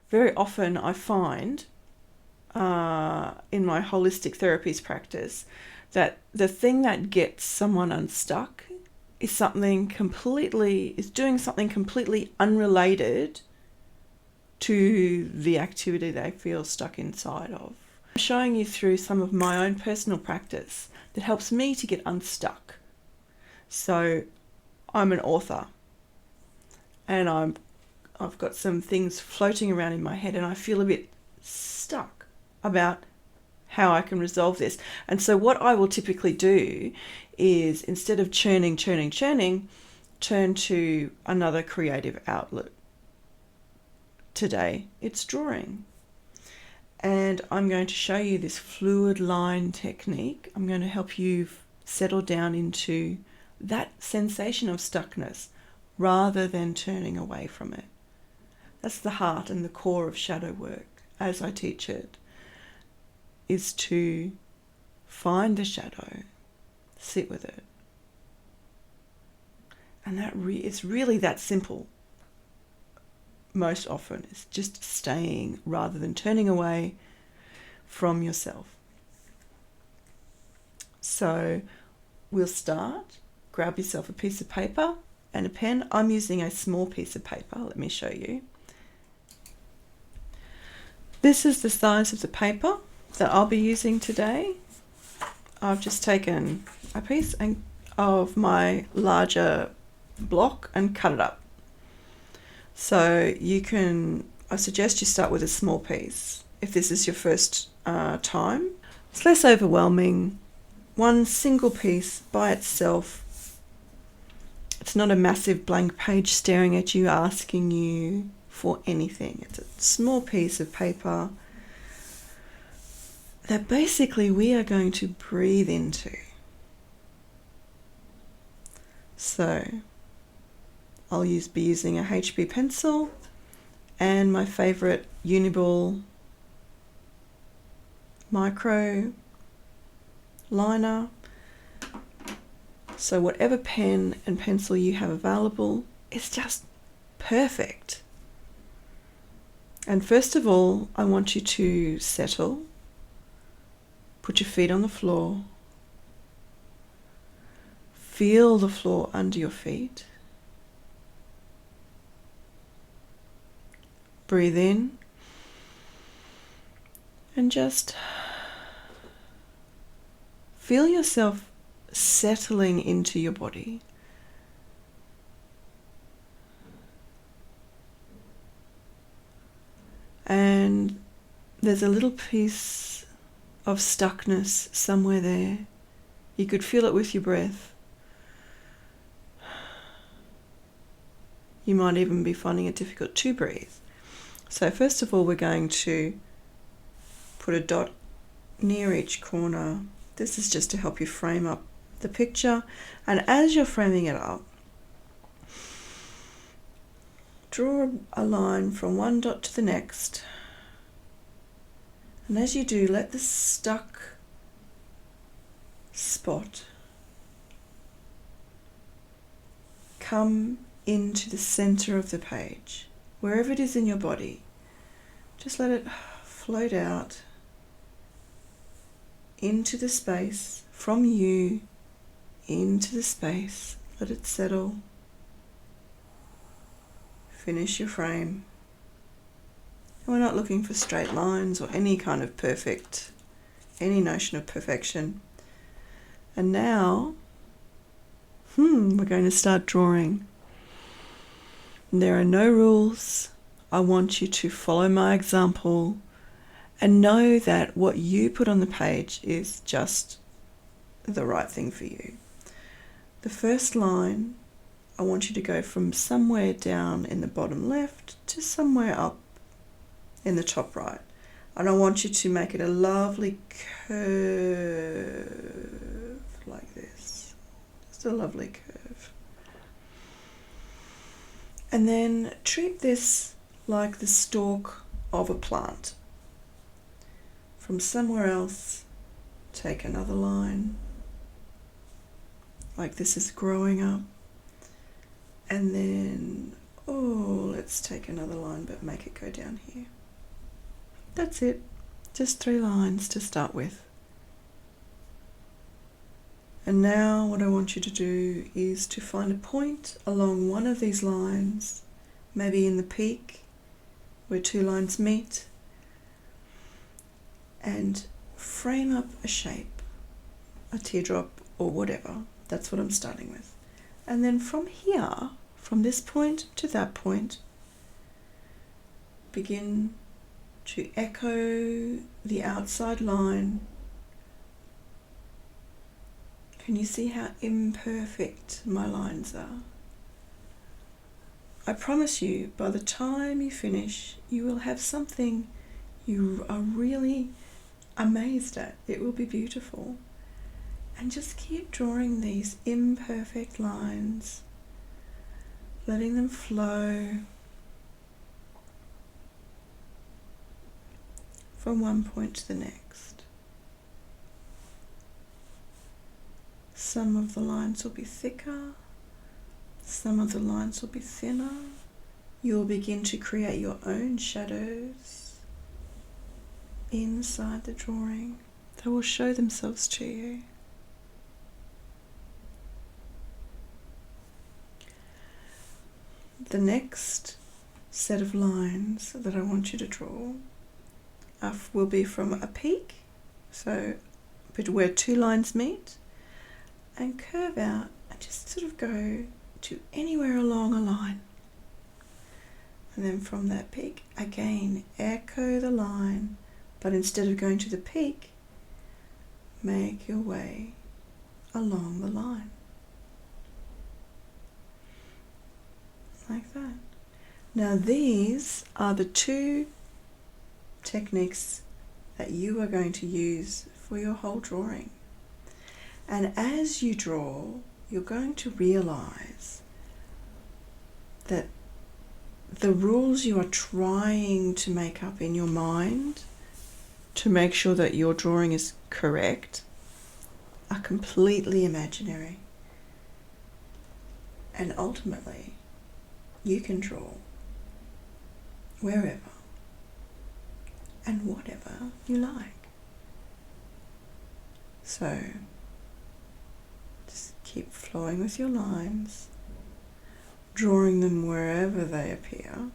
very often I find in my holistic therapies practice that the thing that gets someone unstuck is doing something completely unrelated to the activity they feel stuck inside of. I'm showing you through some of my own personal practice that helps me to get unstuck. So I'm an author, and I've got some things floating around in my head, and I feel a bit stuck about how I can resolve this. And so what I will typically do is, instead of churning, turn to another creative outlet. Today it's drawing. And I'm going to show you this fluid line technique. I'm going to help you settle down into that sensation of stuckness rather than turning away from it. That's the heart and the core of shadow work, as I teach it, is to find the shadow, sit with it. And it's really that simple. Most often it's just staying rather than turning away from yourself. So we'll start. Grab yourself a piece of paper and a pen. I'm using a small piece of paper. Let me show you. This is the size of the paper that I'll be using today. I've just taken a piece of my larger block and cut it up. So I suggest you start with a small piece if this is your first time. It's less overwhelming. One single piece by itself. It's not a massive blank page staring at you, asking you for anything. It's a small piece of paper that basically we are going to breathe into. So I'll be using a HB pencil and my favorite Uniball micro liner. So whatever pen and pencil you have available is just perfect. And first of all, I want you to settle. Put your feet on the floor. Feel the floor under your feet. Breathe in and just feel yourself settling into your body. And there's a little piece of stuckness somewhere there. You could feel it with your breath. You might even be finding it difficult to breathe. So first of all, we're going to put a dot near each corner. This is just to help you frame up the picture. And as you're framing it up, draw a line from one dot to the next. And as you do, let the stuck spot come into the center of the page, wherever it is in your body. Just let it float out into the space, from you into the space. Let it settle. Finish your frame. And we're not looking for straight lines or any kind of any notion of perfection. And now, we're going to start drawing. There are no rules. I want you to follow my example and know that what you put on the page is just the right thing for you. The first line, I want you to go from somewhere down in the bottom left to somewhere up in the top right. And I want you to make it a lovely curve like this. Just a lovely curve. And then treat this like the stalk of a plant. From somewhere else, take another line, like this is growing up, and then Oh, let's take another line but make it go down here. That's it. Just 3 lines to start with. And now what I want you to do is to find a point along one of these lines, maybe in the peak where 2 lines meet, and frame up a shape, a teardrop or whatever. That's what I'm starting with. And then from here, from this point to that point, begin to echo the outside line. Can you see how imperfect my lines are? I promise you, by the time you finish, you will have something you are really amazed at. It will be beautiful. And just keep drawing these imperfect lines, letting them flow from one point to the next. Some of the lines will be thicker, some of the lines will be thinner. You'll begin to create your own shadows inside the drawing. They will show themselves to you. The next set of lines that I want you to draw will be from a peak, so where 2 lines meet, and curve out and just sort of go to anywhere along a line. And then from that peak, again, echo the line, but instead of going to the peak, make your way along the line. Like that. Now these are the 2 techniques that you are going to use for your whole drawing. And as you draw, you're going to realize that the rules you are trying to make up in your mind to make sure that your drawing is correct are completely imaginary. And ultimately, you can draw wherever and whatever you like. So just keep flowing with your lines, drawing them wherever they appear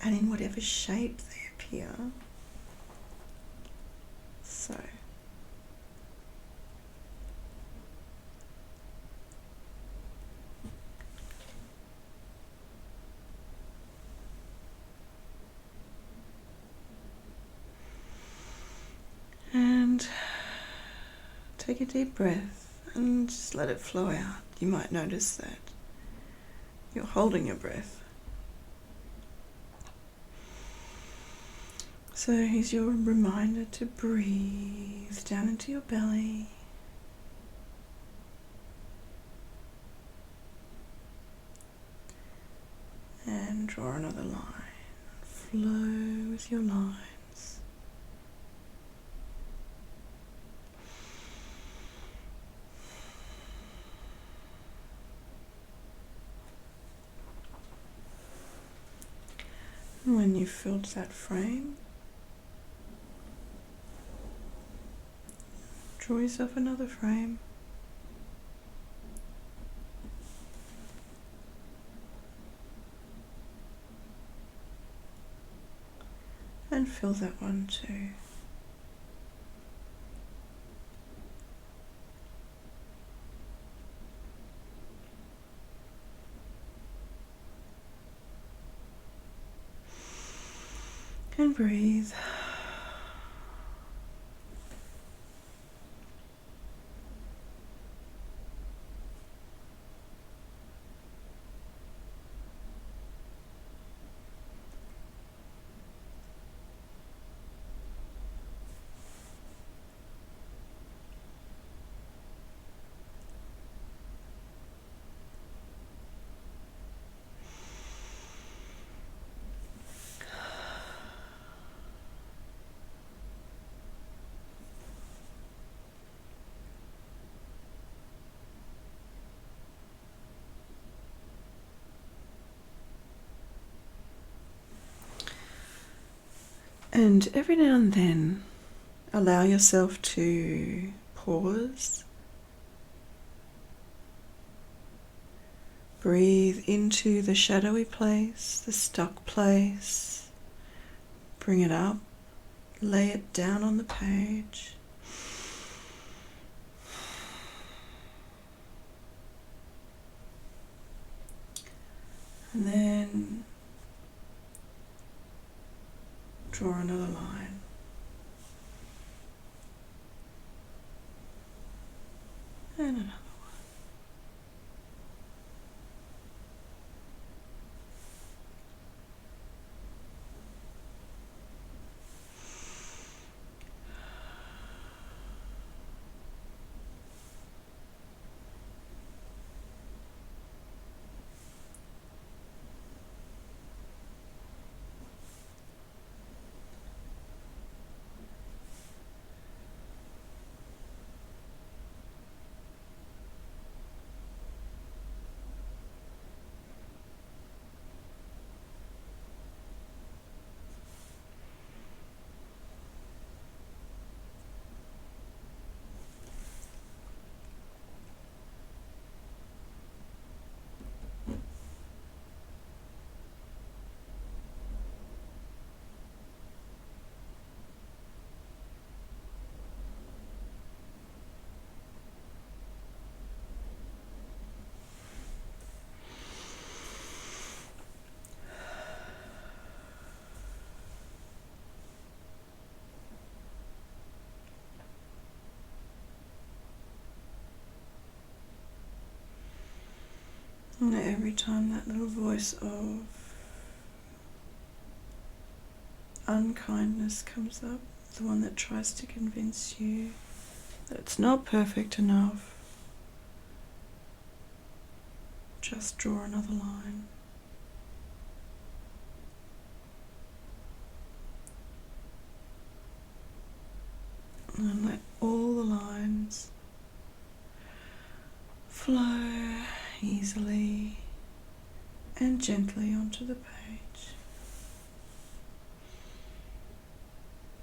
and in whatever shape they appear. So and take a deep breath and just let it flow out. You might notice that you're holding your breath. So here's your reminder to breathe down into your belly. And draw another line. Flow with your lines. And when you've filled that frame, draw yourself another frame. And fill that one too. And breathe. And every now and then, allow yourself to pause, breathe into the shadowy place, the stuck place, bring it up, lay it down on the page. And then draw another line. And another. And every time that little voice of unkindness comes up, the one that tries to convince you that it's not perfect enough, just draw another line. And let all the lines flow easily and gently onto the page.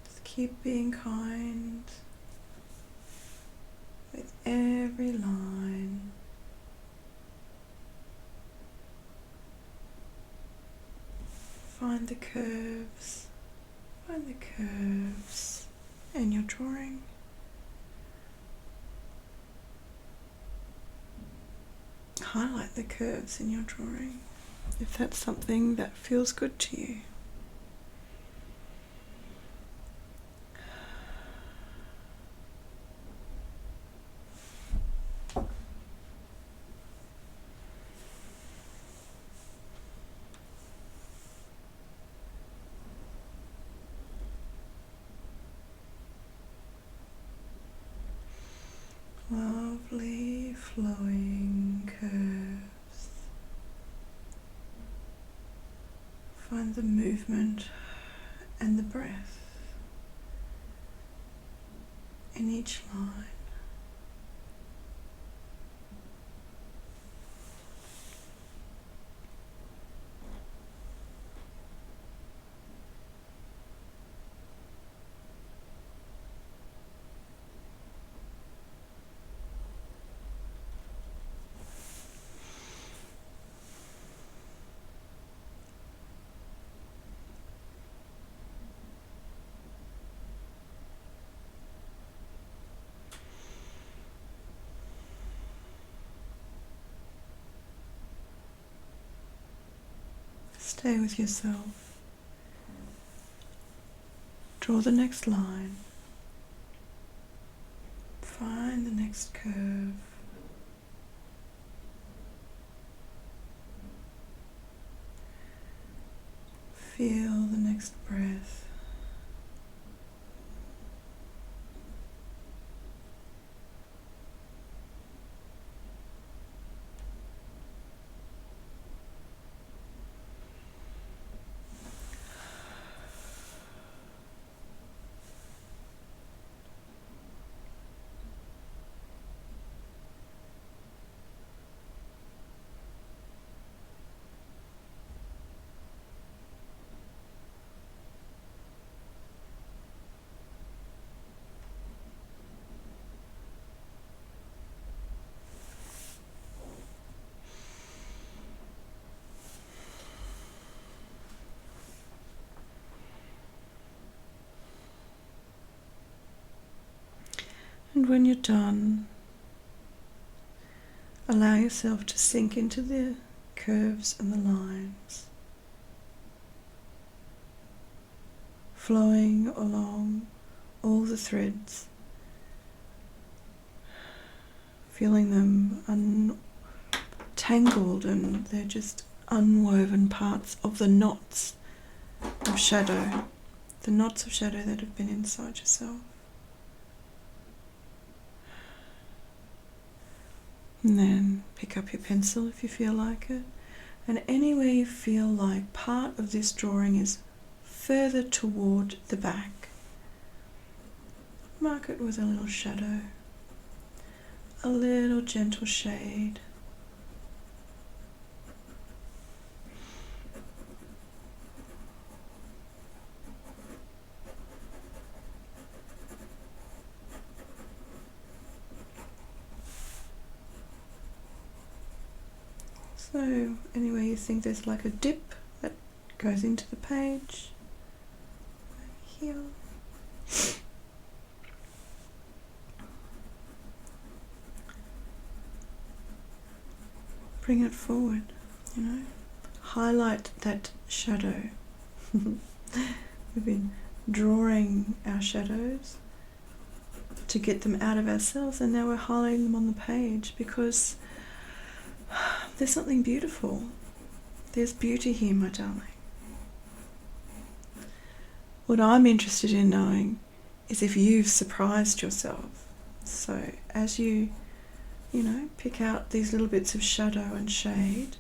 Just keep being kind with every line. Find the curves in your drawing. Highlight the curves in your drawing if that's something that feels good to you. Lovely flowing curves. Find the movement and the breath in each line. Stay with yourself. Draw the next line. Find the next curve. Feel the next breath. And when you're done, allow yourself to sink into the curves and the lines, flowing along all the threads, feeling them untangled, and they're just unwoven parts of the knots of shadow, the knots of shadow that have been inside yourself. And then pick up your pencil if you feel like it, and anywhere you feel like part of this drawing is further toward the back, mark it with a little shadow, a little gentle shade. So anyway you think there's like a dip that goes into the page, here. Bring it forward, highlight that shadow. We've been drawing our shadows to get them out of ourselves, and now we're highlighting them on the page because there's something beautiful. There's beauty here, my darling. What I'm interested in knowing is if you've surprised yourself. So as you pick out these little bits of shadow and shade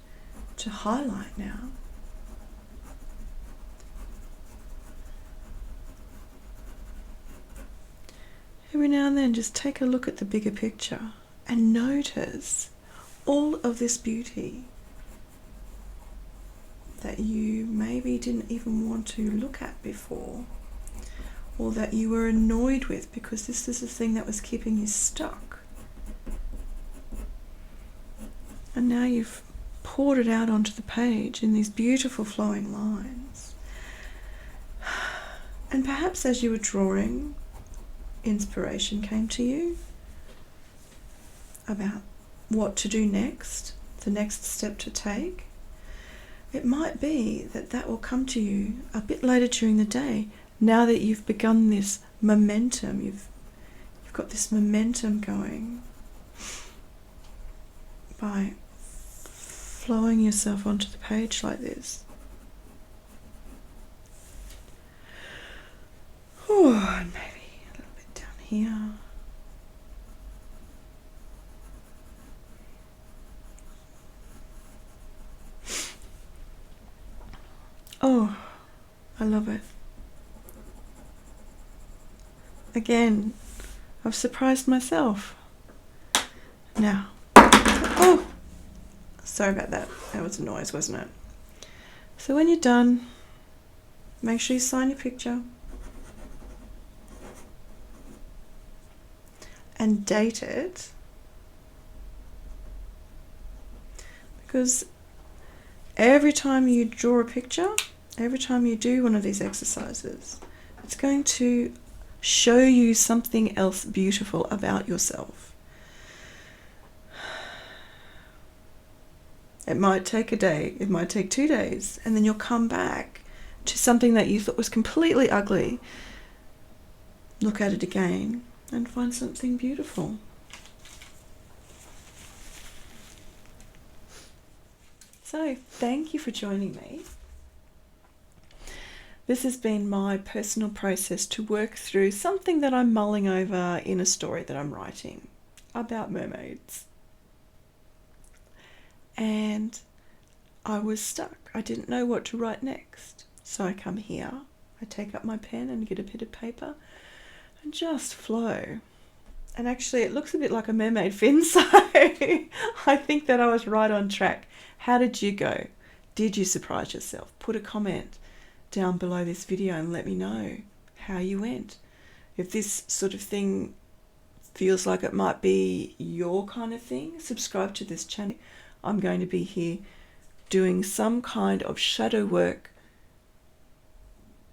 to highlight now, every now and then just take a look at the bigger picture and notice all of this beauty that you maybe didn't even want to look at before, or that you were annoyed with because this is the thing that was keeping you stuck. And now you've poured it out onto the page in these beautiful flowing lines. And perhaps as you were drawing, inspiration came to you about what to do next, the next step to take. It might be that will come to you a bit later during the day, now that you've begun this momentum. You've got this momentum going by flowing yourself onto the page like this. Oh, and maybe a little bit down here. Oh, I love it. Again, I've surprised myself. Now, oh, sorry about that. That was a noise, wasn't it? So when you're done, make sure you sign your picture and date it, because every time you draw a picture, every time you do one of these exercises, it's going to show you something else beautiful about yourself. It might take a day, it might take 2 days, and then you'll come back to something that you thought was completely ugly. Look at it again and find something beautiful. So, thank you for joining me. This has been my personal process to work through something that I'm mulling over in a story that I'm writing about mermaids. And I was stuck. I didn't know what to write next. So I come here, I take up my pen and get a bit of paper and just flow. And actually it looks a bit like a mermaid fin, so I think that I was right on track. How did you go? Did you surprise yourself? Put a comment down below this video and let me know how you went. If this sort of thing feels like it might be your kind of thing, subscribe to this channel. I'm going to be here doing some kind of shadow work,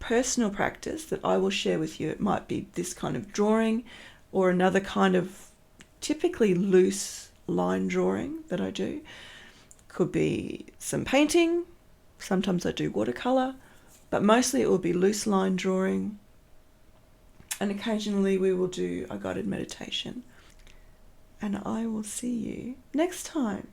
personal practice that I will share with you. It might be this kind of drawing. or another kind of typically loose line drawing that I do. Could be some painting, sometimes I do watercolour, but mostly it will be loose line drawing, and occasionally we will do a guided meditation. And I will see you next time.